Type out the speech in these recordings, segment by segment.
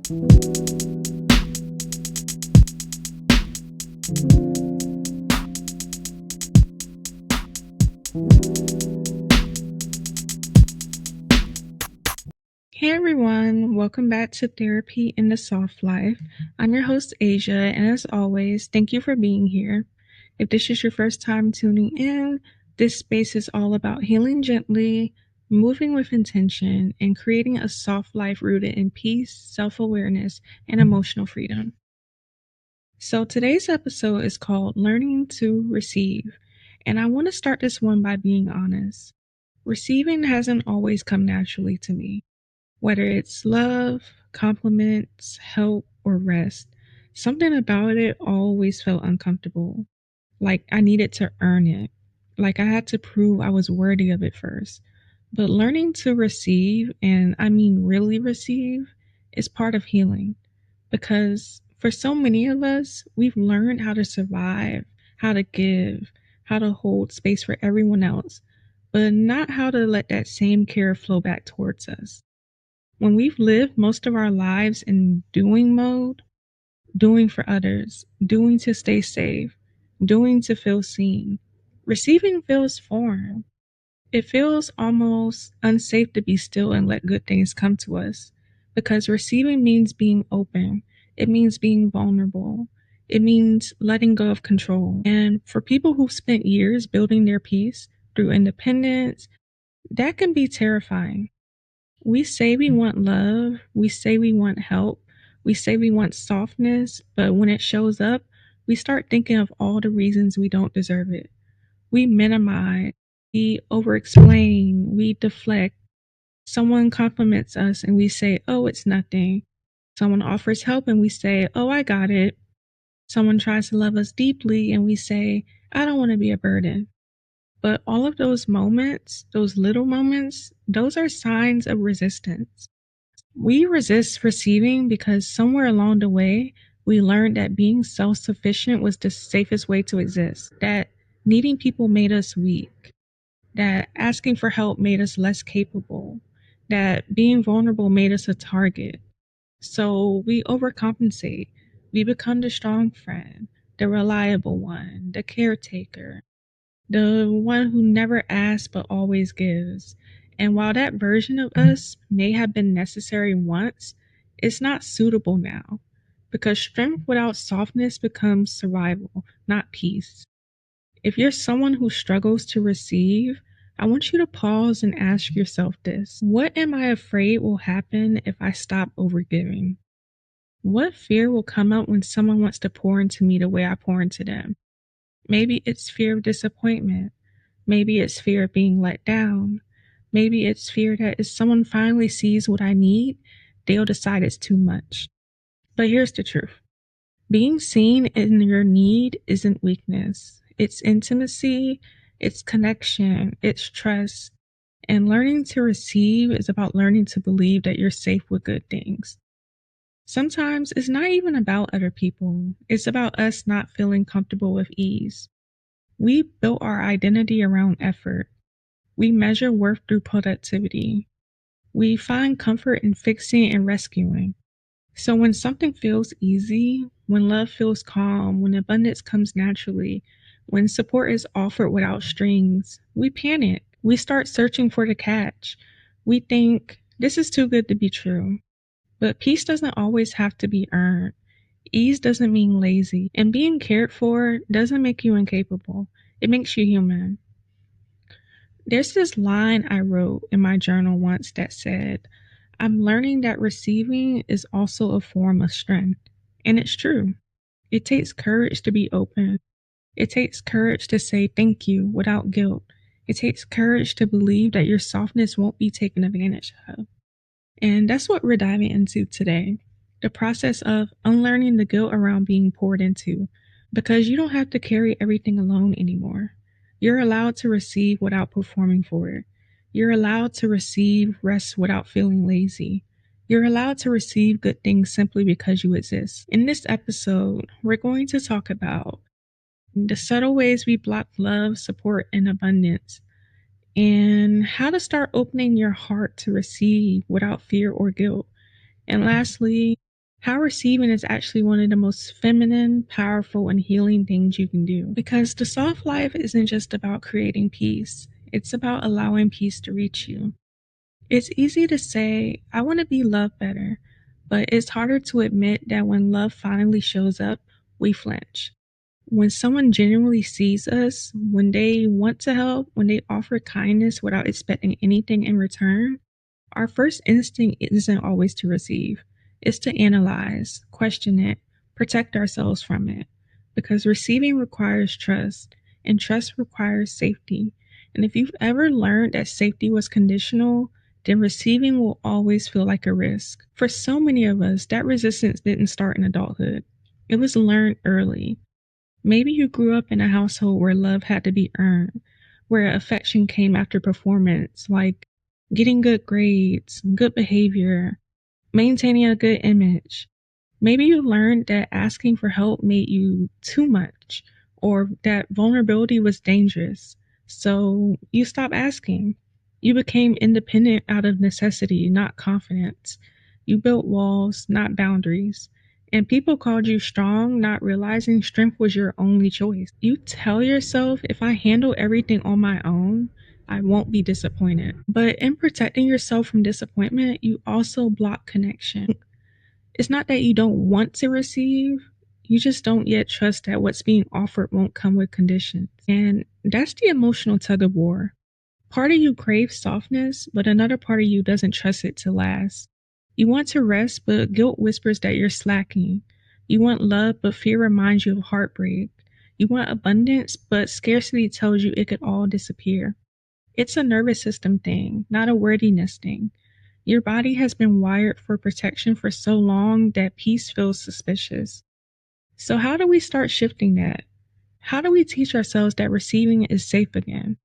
Hey everyone, welcome back to Therapy in the Soft Life. I'm your host, Asia, and as always, thank you for being here. If this is your first time tuning in, this space is all about healing gently, moving with intention, and creating a soft life rooted in peace, self awareness, and emotional freedom. So today's episode is called Learning to Receive, and I want to start this one by being honest. Receiving hasn't always come naturally to me. Whether it's love, compliments, help, or rest, something about it always felt uncomfortable. Like I needed to earn it. Like I had to prove I was worthy of it first. But learning to receive, and I mean really receive, is part of healing. Because for so many of us, we've learned how to survive, how to give, how to hold space for everyone else, but not how to let that same care flow back towards us. When we've lived most of our lives in doing mode, doing for others, doing to stay safe, doing to feel seen, receiving feels foreign. It feels almost unsafe to be still and let good things come to us because receiving means being open. It means being vulnerable. It means letting go of control. And for people who've spent years building their peace through independence, that can be terrifying. We say we want love, we say we want help, we say we want softness, but when it shows up, we start thinking of all the reasons we don't deserve it. We minimize, we over explain, we deflect. Someone compliments us and we say, oh, it's nothing. Someone offers help and we say, oh, I got it. Someone tries to love us deeply and we say, I don't want to be a burden. But all of those moments, those little moments, those are signs of resistance. We resist receiving because somewhere along the way, we learned that being self sufficient was the safest way to exist, that needing people made us weak, that asking for help made us less capable, that being vulnerable made us a target. So we overcompensate. We become the strong friend, the reliable one, the caretaker, the one who never asks but always gives. And while that version of us may have been necessary once, it's not suitable now because strength without softness becomes survival, not peace. If you're someone who struggles to receive, I want you to pause and ask yourself this: what am I afraid will happen if I stop overgiving? What fear will come up when someone wants to pour into me the way I pour into them? Maybe it's fear of disappointment. Maybe it's fear of being let down. Maybe it's fear that if someone finally sees what I need, they'll decide it's too much. But here's the truth: being seen in your need isn't weakness, it's intimacy, it's connection, it's trust. And learning to receive is about learning to believe that you're safe with good things. Sometimes it's not even about other people, it's about us not feeling comfortable with ease. We built our identity around effort. We measure worth through productivity. We find comfort in fixing and rescuing. So when something feels easy, when love feels calm, when abundance comes naturally, when support is offered without strings, we panic. We start searching for the catch. We think, this is too good to be true. But peace doesn't always have to be earned. Ease doesn't mean lazy. And being cared for doesn't make you incapable. It makes you human. There's this line I wrote in my journal once that said, I'm learning that receiving is also a form of strength. And it's true. It takes courage to be open. It takes courage to say thank you without guilt. It takes courage to believe that your softness won't be taken advantage of. And that's what we're diving into today: the process of unlearning the guilt around being poured into, because you don't have to carry everything alone anymore. You're allowed to receive without performing for it. You're allowed to receive rest without feeling lazy. You're allowed to receive good things simply because you exist. In this episode, we're going to talk about the subtle ways we block love, support, and abundance, and how to start opening your heart to receive without fear or guilt. And lastly, how receiving is actually one of the most feminine, powerful, and healing things you can do. Because the soft life isn't just about creating peace, it's about allowing peace to reach you. It's easy to say, I want to be loved better, but it's harder to admit that when love finally shows up, we flinch. When someone genuinely sees us, when they want to help, when they offer kindness without expecting anything in return, our first instinct isn't always to receive, it's to analyze, question it, protect ourselves from it. Because receiving requires trust, and trust requires safety. And if you've ever learned that safety was conditional, then receiving will always feel like a risk. For so many of us, that resistance didn't start in adulthood, it was learned early. Maybe you grew up in a household where love had to be earned, where affection came after performance, like getting good grades, good behavior, maintaining a good image. Maybe you learned that asking for help made you too much, or that vulnerability was dangerous. So you stopped asking. You became independent out of necessity, not confidence. You built walls, not boundaries. And people called you strong, not realizing strength was your only choice. You tell yourself, if I handle everything on my own, I won't be disappointed. But in protecting yourself from disappointment, you also block connection. It's not that you don't want to receive, you just don't yet trust that what's being offered won't come with conditions. And that's the emotional tug of war. Part of you craves softness, but another part of you doesn't trust it to last. You want to rest, but guilt whispers that you're slacking. You want love, but fear reminds you of heartbreak. You want abundance, but scarcity tells you it could all disappear. It's a nervous system thing, not a worthiness thing. Your body has been wired for protection for so long that peace feels suspicious. So, how do we start shifting that? How do we teach ourselves that receiving is safe again?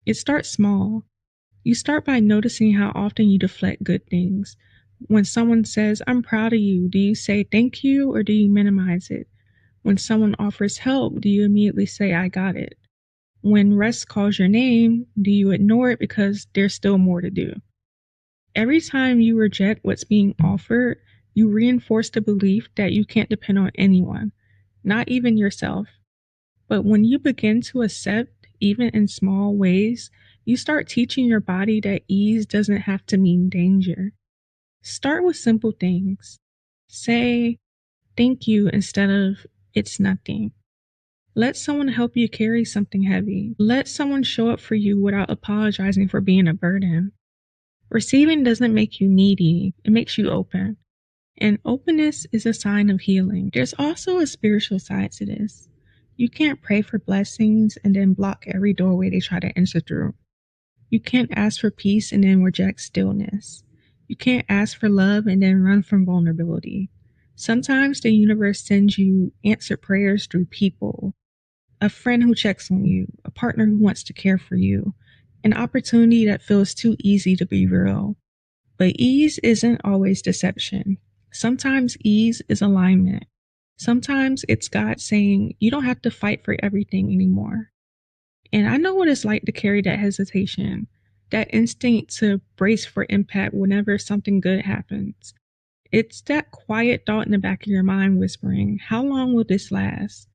It starts small. You start by noticing how often you deflect good things. When someone says, I'm proud of you, do you say thank you or do you minimize it? When someone offers help, do you immediately say, I got it? When rest calls your name, do you ignore it because there's still more to do? Every time you reject what's being offered, you reinforce the belief that you can't depend on anyone, not even yourself. But when you begin to accept, even in small ways, you start teaching your body that ease doesn't have to mean danger. Start with simple things. Say thank you instead of it's nothing. Let someone help you carry something heavy. Let someone show up for you without apologizing for being a burden. Receiving doesn't make you needy, it makes you open. And openness is a sign of healing. There's also a spiritual side to this. You can't pray for blessings and then block every doorway they try to enter through. You can't ask for peace and then reject stillness. You can't ask for love and then run from vulnerability. Sometimes the universe sends you answered prayers through people, a friend who checks on you, a partner who wants to care for you, an opportunity that feels too easy to be real. But ease isn't always deception. Sometimes ease is alignment. Sometimes it's God saying, you don't have to fight for everything anymore. And I know what it's like to carry that hesitation, that instinct to brace for impact whenever something good happens. It's that quiet thought in the back of your mind whispering, how long will this last?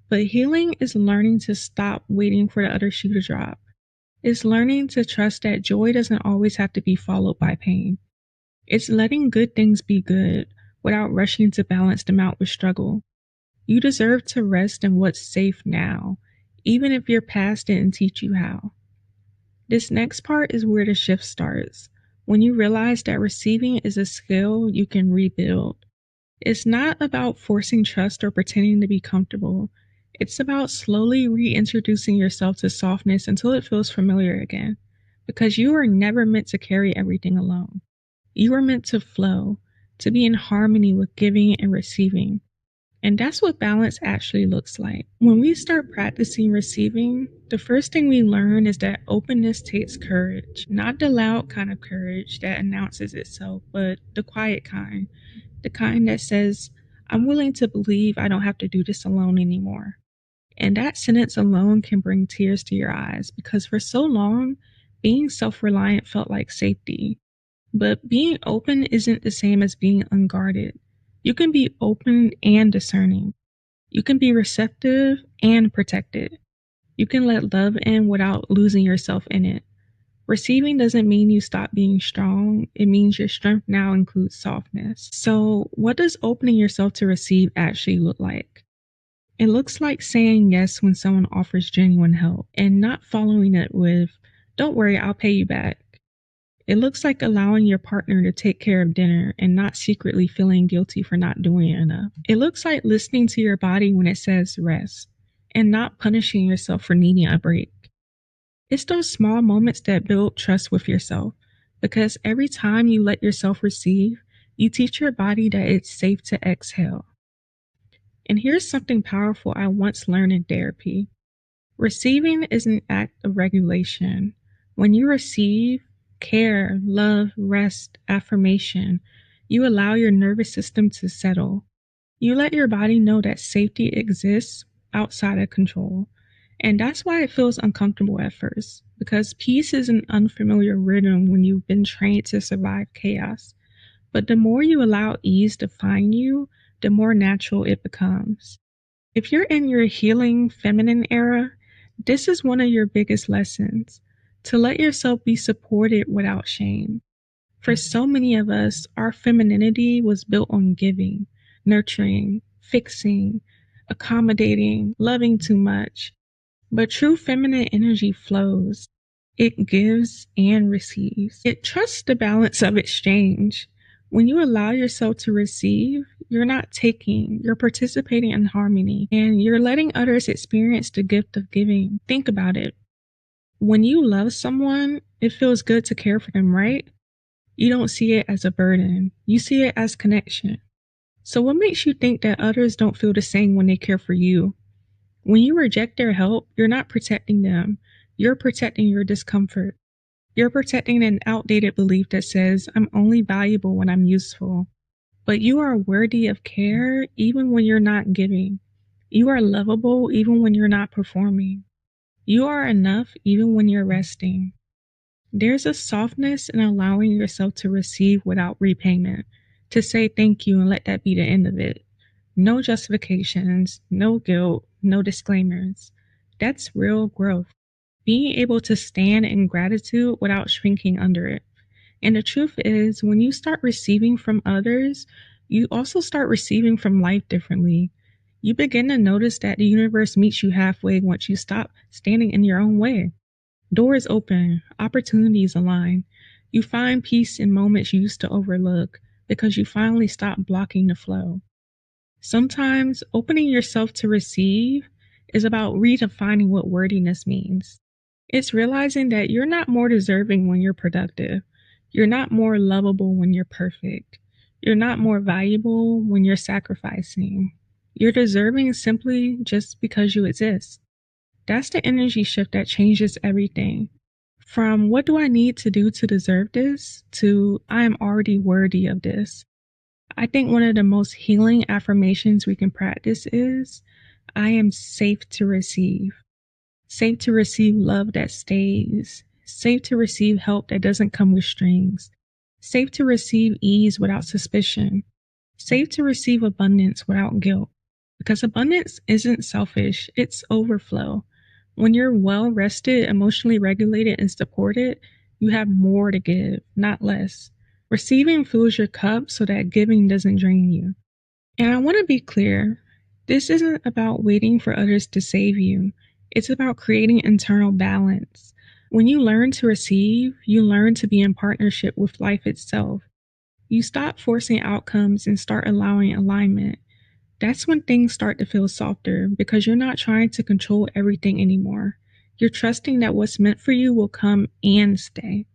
But healing is learning to stop waiting for the other shoe to drop. It's learning to trust that joy doesn't always have to be followed by pain. It's letting good things be good without rushing to balance them out with struggle. You deserve to rest in what's safe now, even if your past didn't teach you how. This next part is where the shift starts, when you realize that receiving is a skill you can rebuild. It's not about forcing trust or pretending to be comfortable. It's about slowly reintroducing yourself to softness until it feels familiar again. Because you are never meant to carry everything alone. You are meant to flow, to be in harmony with giving and receiving. And that's what balance actually looks like. When we start practicing receiving, the first thing we learn is that openness takes courage. Not the loud kind of courage that announces itself, but the quiet kind. The kind that says, I'm willing to believe I don't have to do this alone anymore. And that sentence alone can bring tears to your eyes because for so long, being self reliant felt like safety. But being open isn't the same as being unguarded. You can be open and discerning. You can be receptive and protected. You can let love in without losing yourself in it. Receiving doesn't mean you stop being strong. It means your strength now includes softness. So, what does opening yourself to receive actually look like? It looks like saying yes when someone offers genuine help and not following it with, "Don't worry, I'll pay you back." It looks like allowing your partner to take care of dinner and not secretly feeling guilty for not doing enough. It looks like listening to your body when it says rest and not punishing yourself for needing a break. It's those small moments that build trust with yourself because every time you let yourself receive, you teach your body that it's safe to exhale. And here's something powerful I once learned in therapy. Receiving is an act of regulation. When you receive care, love, rest, affirmation, you allow your nervous system to settle. You let your body know that safety exists outside of control. And that's why it feels uncomfortable at first, because peace is an unfamiliar rhythm when you've been trained to survive chaos. But the more you allow ease to find you, the more natural it becomes. If you're in your healing feminine era, this is one of your biggest lessons, to let yourself be supported without shame. For so many of us, our femininity was built on giving, nurturing, fixing, accommodating, loving too much. But true feminine energy flows. It gives and receives. It trusts the balance of exchange. When you allow yourself to receive, you're not taking, you're participating in harmony, and you're letting others experience the gift of giving. Think about it. When you love someone, it feels good to care for them, right? You don't see it as a burden, you see it as connection. So, what makes you think that others don't feel the same when they care for you? When you reject their help, you're not protecting them. You're protecting your discomfort. You're protecting an outdated belief that says, "I'm only valuable when I'm useful." But you are worthy of care even when you're not giving. You are lovable even when you're not performing. You are enough even when you're resting. There's a softness in allowing yourself to receive without repayment, to say thank you and let that be the end of it. No justifications, no guilt, no disclaimers. That's real growth. Being able to stand in gratitude without shrinking under it. And the truth is, when you start receiving from others, you also start receiving from life differently. You begin to notice that the universe meets you halfway once you stop standing in your own way. Doors open, opportunities align. You find peace in moments you used to overlook because you finally stop blocking the flow. Sometimes opening yourself to receive is about redefining what worthiness means. It's realizing that you're not more deserving when you're productive. You're not more lovable when you're perfect. You're not more valuable when you're sacrificing. You're deserving simply just because you exist. That's the energy shift that changes everything. From "what do I need to do to deserve this" to "I am already worthy of this." I think one of the most healing affirmations we can practice is, "I am safe to receive." Safe to receive love that stays. Safe to receive help that doesn't come with strings. Safe to receive ease without suspicion. Safe to receive abundance without guilt. Because abundance isn't selfish, it's overflow. When you're well rested, emotionally regulated, and supported, you have more to give, not less. Receiving fills your cup so that giving doesn't drain you. And I want to be clear, this isn't about waiting for others to save you. It's about creating internal balance. When you learn to receive, you learn to be in partnership with life itself. You stop forcing outcomes and start allowing alignment. That's when things start to feel softer because you're not trying to control everything anymore. You're trusting that what's meant for you will come and stay.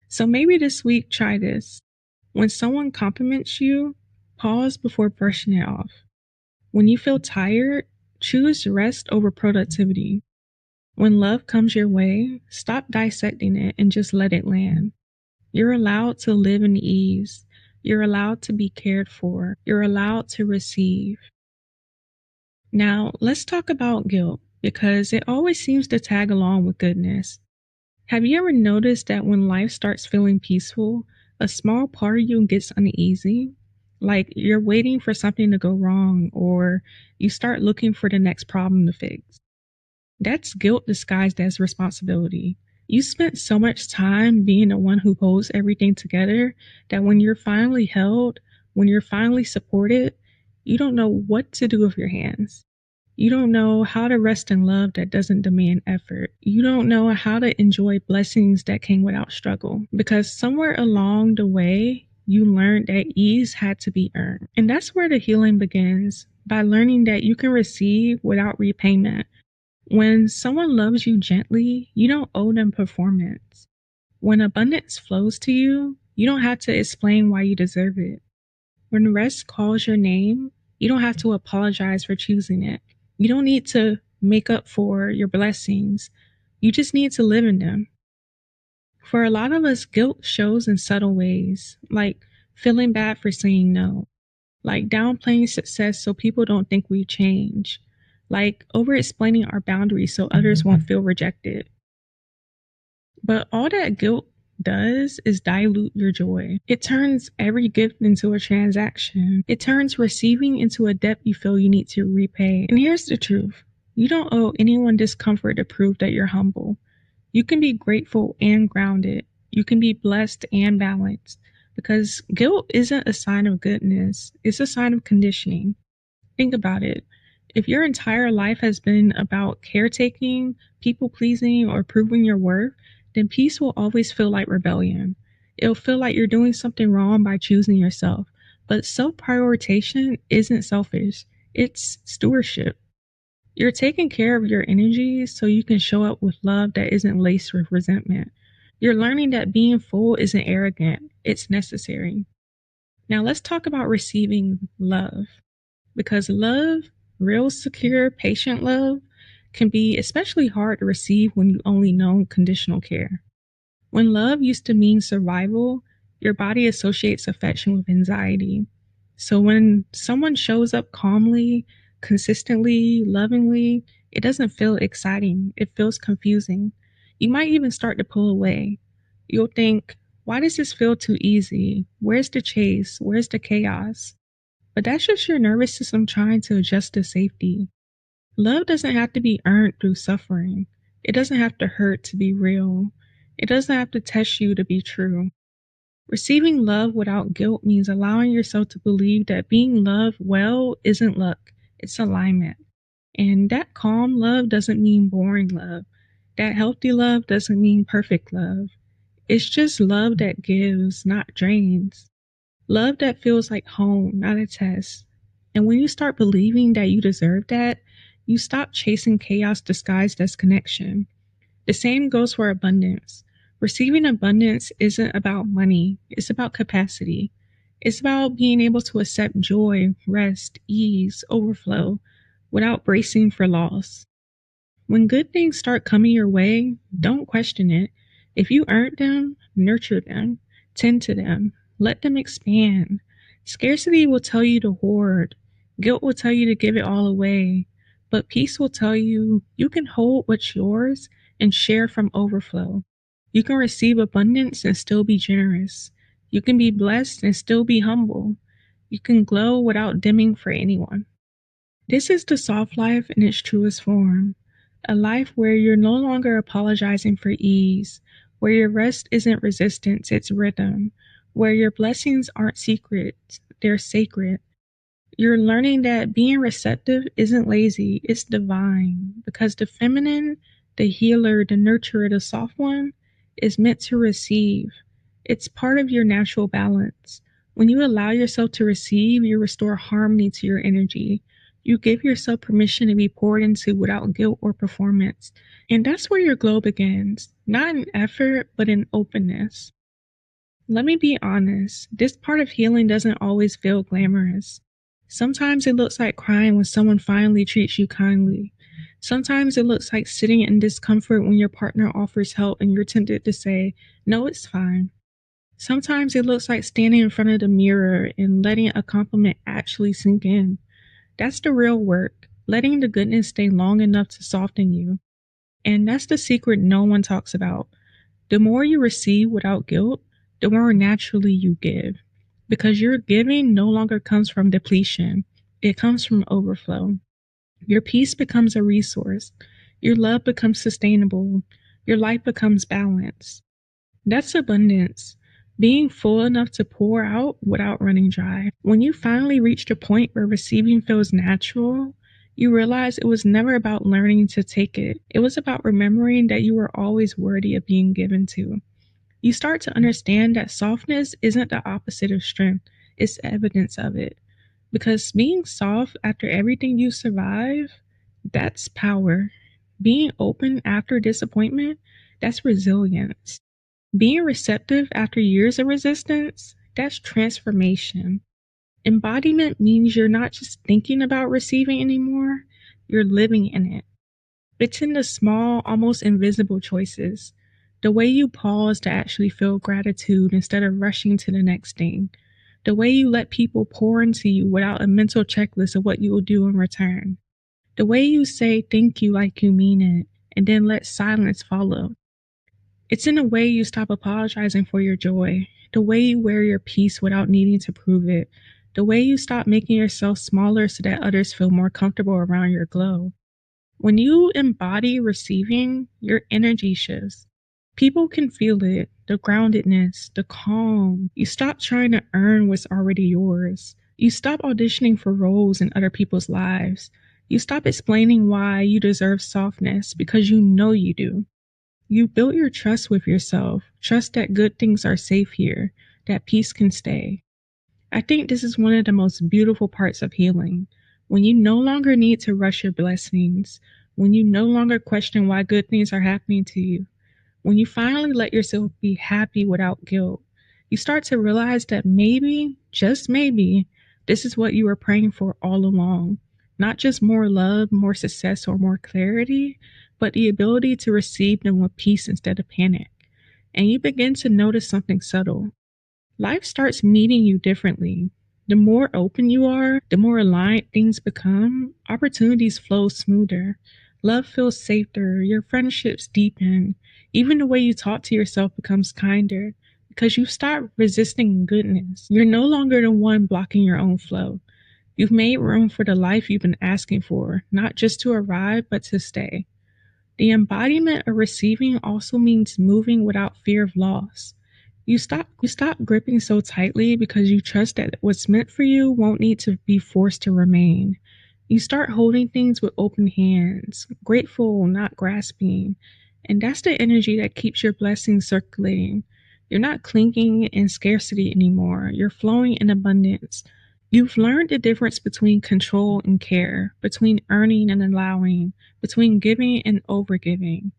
So maybe this week, try this. When someone compliments you, pause before brushing it off. When you feel tired, choose rest over productivity. When love comes your way, stop dissecting it and just let it land. You're allowed to live in ease. You're allowed to be cared for. You're allowed to receive. Now, let's talk about guilt because it always seems to tag along with goodness. Have you ever noticed that when life starts feeling peaceful, a small part of you gets uneasy? Like you're waiting for something to go wrong, or you start looking for the next problem to fix. That's guilt disguised as responsibility. You spent so much time being the one who holds everything together that when you're finally held, when you're finally supported, you don't know what to do with your hands. You don't know how to rest in love that doesn't demand effort. You don't know how to enjoy blessings that came without struggle. Because somewhere along the way, you learned that ease had to be earned. And that's where the healing begins, by learning that you can receive without repayment. When someone loves you gently, you don't owe them performance. When abundance flows to you, you don't have to explain why you deserve it. When rest calls your name, you don't have to apologize for choosing it. You don't need to make up for your blessings. You just need to live in them. For a lot of us, guilt shows in subtle ways, like feeling bad for saying no, like downplaying success so people don't think we change, like over explaining our boundaries so others won't feel rejected. But all that guilt does is dilute your joy. It turns every gift into a transaction. It turns receiving into a debt you feel you need to repay. And here's the truth: you don't owe anyone discomfort to prove that you're humble. You can be grateful and grounded. You can be blessed and balanced. Because guilt isn't a sign of goodness, it's a sign of conditioning. Think about it. If your entire life has been about caretaking, people pleasing, or proving your worth, then peace will always feel like rebellion. It'll feel like you're doing something wrong by choosing yourself. But self prioritization isn't selfish, it's stewardship. You're taking care of your energy so you can show up with love that isn't laced with resentment. You're learning that being full isn't arrogant, it's necessary. Now let's talk about receiving love. Because love, real secure, patient love, can be especially hard to receive when you only know conditional care. When love used to mean survival, your body associates affection with anxiety. So when someone shows up calmly, consistently, lovingly, it doesn't feel exciting. It feels confusing. You might even start to pull away. You'll think, why does this feel too easy? Where's the chase? Where's the chaos? But that's just your nervous system trying to adjust to safety. Love doesn't have to be earned through suffering. It doesn't have to hurt to be real. It doesn't have to test you to be true. Receiving love without guilt means allowing yourself to believe that being loved well isn't luck, it's alignment. And that calm love doesn't mean boring love. That healthy love doesn't mean perfect love. It's just love that gives, not drains. Love that feels like home, not a test. And when you start believing that you deserve that, you stop chasing chaos disguised as connection. The same goes for abundance. Receiving abundance isn't about money, it's about capacity. It's about being able to accept joy, rest, ease, overflow without bracing for loss. When good things start coming your way, don't question it. If you earned them, nurture them, tend to them, let them expand. Scarcity will tell you to hoard, guilt will tell you to give it all away, but peace will tell you you can hold what's yours and share from overflow. You can receive abundance and still be generous. You can be blessed and still be humble. You can glow without dimming for anyone. This is the soft life in its truest form. A life where you're no longer apologizing for ease, where your rest isn't resistance, it's rhythm, where your blessings aren't secrets, they're sacred. You're learning that being receptive isn't lazy, it's divine. Because the feminine, the healer, the nurturer, the soft one, is meant to receive. It's part of your natural balance. When you allow yourself to receive, you restore harmony to your energy. You give yourself permission to be poured into without guilt or performance. And that's where your glow begins. Not in effort, but in openness. Let me be honest, this part of healing doesn't always feel glamorous. Sometimes it looks like crying when someone finally treats you kindly. Sometimes it looks like sitting in discomfort when your partner offers help and you're tempted to say, no, it's fine. Sometimes it looks like standing in front of the mirror and letting a compliment actually sink in. That's the real work, letting the goodness stay long enough to soften you. And that's the secret no one talks about. The more you receive without guilt, the more naturally you give. because your giving no longer comes from depletion, it comes from overflow. Your peace becomes a resource, your love becomes sustainable, your life becomes balanced. That's abundance, being full enough to pour out without running dry. When you finally reach the point where receiving feels natural, you realize it was never about learning to take it. It was about remembering that you were always worthy of being given to. You start to understand that softness isn't the opposite of strength, it's evidence of it. Because being soft after everything you survive, that's power. Being open after disappointment, that's resilience. Being receptive after years of resistance, that's transformation. Embodiment means you're not just thinking about receiving anymore, you're living in it. It's in the small, almost invisible choices. The way you pause to actually feel gratitude instead of rushing to the next thing. The way you let people pour into you without a mental checklist of what you will do in return. The way you say thank you like you mean it, and then let silence follow. It's in the way you stop apologizing for your joy, the way you wear your peace without needing to prove it, the way you stop making yourself smaller so that others feel more comfortable around your glow. When you embody receiving, your energy shifts. People can feel it, the groundedness, the calm. You stop trying to earn what's already yours. You stop auditioning for roles in other people's lives. You stop explaining why you deserve softness because you know you do. You built your trust with yourself, trust that good things are safe here, that peace can stay. I think this is one of the most beautiful parts of healing. When you no longer need to rush your blessings, when you no longer question why good things are happening to you, when you finally let yourself be happy without guilt, you start to realize that maybe, just maybe, this is what you were praying for all along. Not just more love, more success, or more clarity, but the ability to receive them with peace instead of panic. And you begin to notice something subtle. Life starts meeting you differently. The more open you are, the more aligned things become, opportunities flow smoother, love feels safer, your friendships deepen, even the way you talk to yourself becomes kinder because you stop resisting goodness. You're no longer the one blocking your own flow. You've made room for the life you've been asking for, not just to arrive, but to stay. The embodiment of receiving also means moving without fear of loss. You stop gripping so tightly because you trust that what's meant for you won't need to be forced to remain. You start holding things with open hands, grateful, not grasping. And that's the energy that keeps your blessings circulating. You're not clinging in scarcity anymore. You're flowing in abundance. You've learned the difference between control and care, between earning and allowing, between giving and overgiving.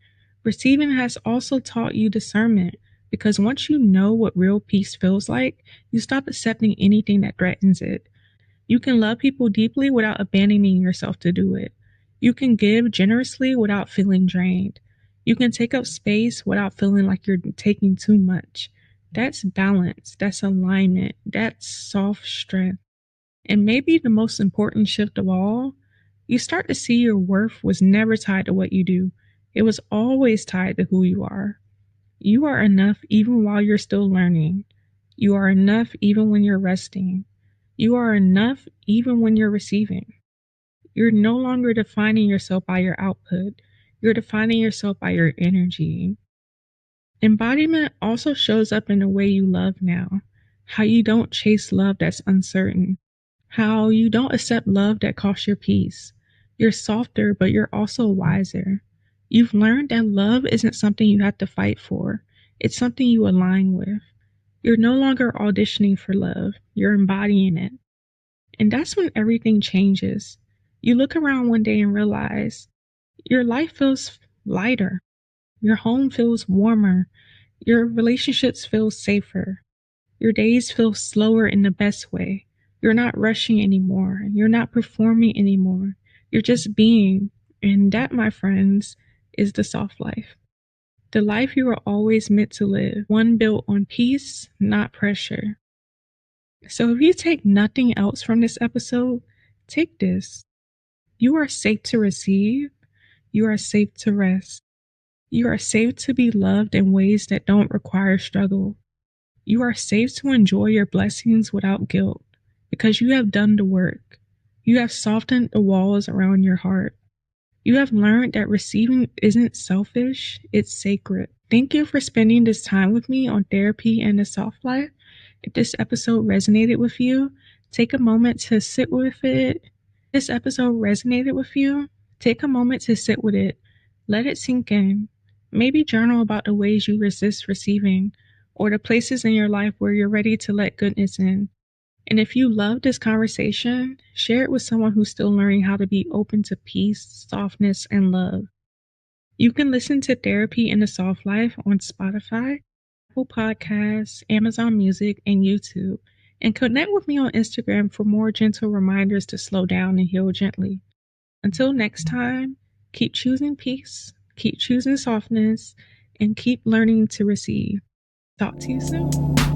Receiving has also taught you discernment because once you know what real peace feels like, you stop accepting anything that threatens it. You can love people deeply without abandoning yourself to do it. You can give generously without feeling drained. You can take up space without feeling like you're taking too much. That's balance, that's alignment, that's soft strength. And maybe the most important shift of all, you start to see your worth was never tied to what you do. It was always tied to who you are. You are enough even while you're still learning. You are enough even when you're resting. You are enough even when you're receiving. You're no longer defining yourself by your output. You're defining yourself by your energy. Embodiment also shows up in the way you love now. How you don't chase love that's uncertain. How you don't accept love that costs your peace. You're softer, but you're also wiser. You've learned that love isn't something you have to fight for, it's something you align with. You're no longer auditioning for love, you're embodying it. And that's when everything changes. You look around one day and realize your life feels lighter, your home feels warmer, your relationships feel safer, your days feel slower in the best way. You're not rushing anymore. You're not performing anymore. You're just being. And that, my friends, is the soft life. The life you are always meant to live, one built on peace, not pressure. So if you take nothing else from this episode, take this. You are safe to receive. You are safe to rest. You are safe to be loved in ways that don't require struggle. You are safe to enjoy your blessings without guilt because you have done the work. You have softened the walls around your heart. You have learned that receiving isn't selfish, it's sacred. Thank you for spending this time with me on Therapy and the Soft Life. If this episode resonated with you, take a moment to sit with it. This episode resonated with you, take a moment to sit with it. Let it sink in. Maybe journal about the ways you resist receiving or the places in your life where you're ready to let goodness in. And if you love this conversation, share it with someone who's still learning how to be open to peace, softness, and love. You can listen to Therapy in the Soft Life on Spotify, Apple Podcasts, Amazon Music, and YouTube. And connect with me on Instagram for more gentle reminders to slow down and heal gently. Until next time, keep choosing peace, keep choosing softness, and keep learning to receive. Talk to you soon.